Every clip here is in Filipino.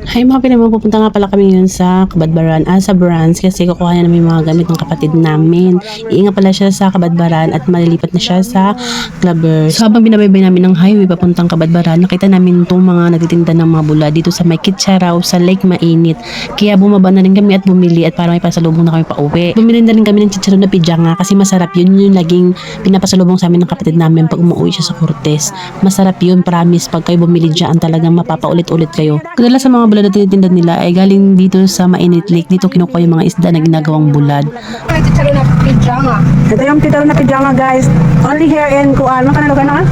Hi mga pinamang, pupunta nga pala kami ngayon sa Kabadbaran, sa Brands kasi kukuha na namin yung mga gamit ng kapatid namin. Iinga pala siya sa Kabadbaran at malilipat na siya sa Clubbers. So habang binabaybay namin ng highway papuntang Kabadbaran, nakita namin itong mga nagtitinda ng mga bula dito sa may Kitsaraw sa Lake Mainit. Kaya bumaba na rin kami at bumili at para may pasalubong na kami pa uwi. Bumili na rin kami ng chicharon na pijanga kasi masarap yun, yung laging pinapasalubong sa amin ng kapatid namin pag umuwi siya sa Cortez. Masarap yun, promise, pag kayo bumili dyan talagang mapapaulit-ulit kayo. Kadalasan sa mga bulad na tinitinda nila ay galing dito sa Mainit Lake. Dito kinukuha yung mga isda na ginagawang bulad. Chicharon na pijama. Ito yung chicharon na pijama, guys. Only here in Kuan. Makanalo ka na?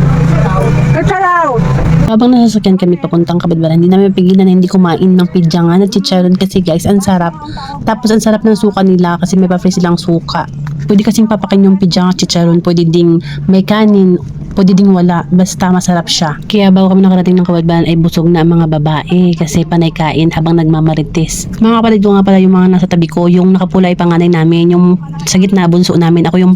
Chicharon! Habang nasasakyan kami papuntang Kabadbaran, hindi namin pigilan na hindi kumain ng pijanga na chicharon kasi guys, ang sarap. Tapos ang sarap ng suka nila kasi may pa-free silang suka. Pwede kasing papakin yung pijanga chicharon, pwede ding may kanin, pwede ding wala, basta masarap siya. Kaya bago kami nakarating ng Kabadbaran ay busog na ang mga babae kasi panay kain habang nagmamarites. Mga kapatid ko nga pala yung mga nasa tabi ko, yung nakapula ay panganay namin, yung sa gitna bunso namin, ako yung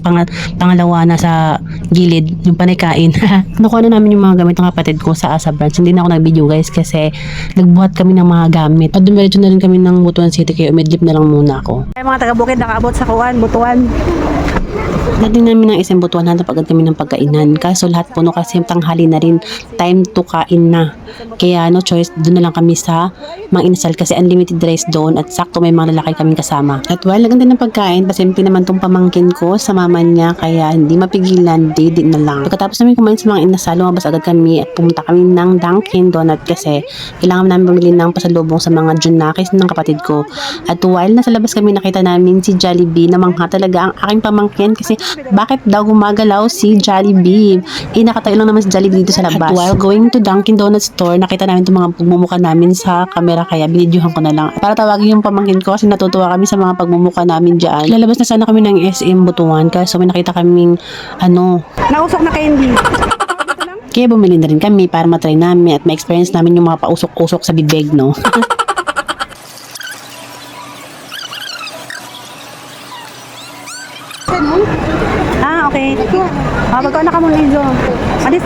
pangalawa na sa gilid, yung panay kain. Nakuha na namin yung mga gamit ng kapatid ko sa Asa Branch. Hindi na ako nag-video guys kasi nagbuhat kami ng mga gamit. At dumiretso na rin kami ng Butuan City kaya umidlip na lang muna ako. Ay, mga taga-bukid nakaabot sa Kuan, Butuan. Dating namin ng isang butuan hanap agad kami ng pagkainan. Kaso lahat puno kasi tanghali na rin. Time to kain na. Kaya no choice, doon na lang kami sa Mang Inasal kasi unlimited rice doon at sakto may mga lalaki kaming kasama. At while naganda ng pagkain, pasimple naman tong pamangkin ko sa mama niya kaya hindi mapigilan, didi na lang. Pagkatapos namin kumain sa Mang Inasal, lumabas agad kami at pumunta kami ng Dunkin Donut kasi kailangan namin bumili ng pasalubong sa mga junakis ng kapatid ko. At while nasa labas kami, nakita namin si Jollibee na mangha talaga ang aking pamangkin kasi bakit daw gumagalaw si Jollibee? Nakatayo lang naman si Jollibee dito sa labas. At while going to Dunkin Donut store, nakita namin itong mga pagmumukha namin sa camera kaya binidyohan ko na lang. Para tawagin yung pamangkin ko kasi natutuwa kami sa mga pagmumukha namin dyan. Lalabas na sana kami ng SM Butuan kasi may nakita kaming Nausok na candy. kaya bumili na rin kami para matry namin at ma-experience namin yung mga pausok-usok sa bibig, no? Okay. Bago na ka mong lizo. Adis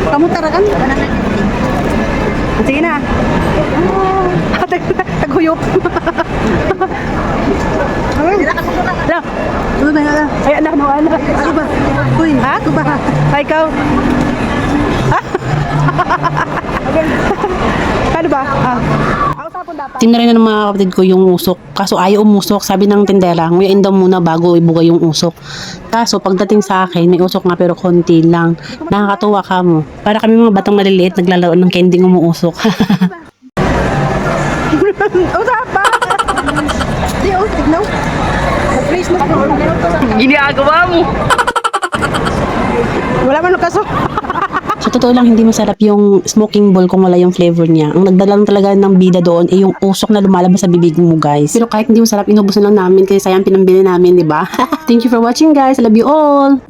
Kamu tarakan? Sige na. Taguyop. Hello. Ano ba yan? Ay, anak mo, anak. Ano ba? Uy, Ha? ano ba? Ay, ikaw. Ano ba? Tinry na ng mga kapatid ko yung usok. Kaso ayaw umusok. Sabi ng tindera, nguyain daw muna bago ibugay yung usok. Kaso pagdating sa akin, may usok nga pero konti lang. Nakakatuwa ka mo. Para kami mga batang maliliit naglalaro ng candy umuusok. Usap ba? Di, oh, tignaw. Please, no. Ginagawa mo. Wala man kaso. Sa totoo lang, hindi masarap yung smoking ball kung wala yung flavor niya. Ang nagdala lang talaga ng bida doon ay yung usok na lumalabas sa bibig mo, guys. Pero kahit hindi masarap, inubusan lang namin kasi sayang pinambili namin, di ba? Thank you for watching, guys. I love you all!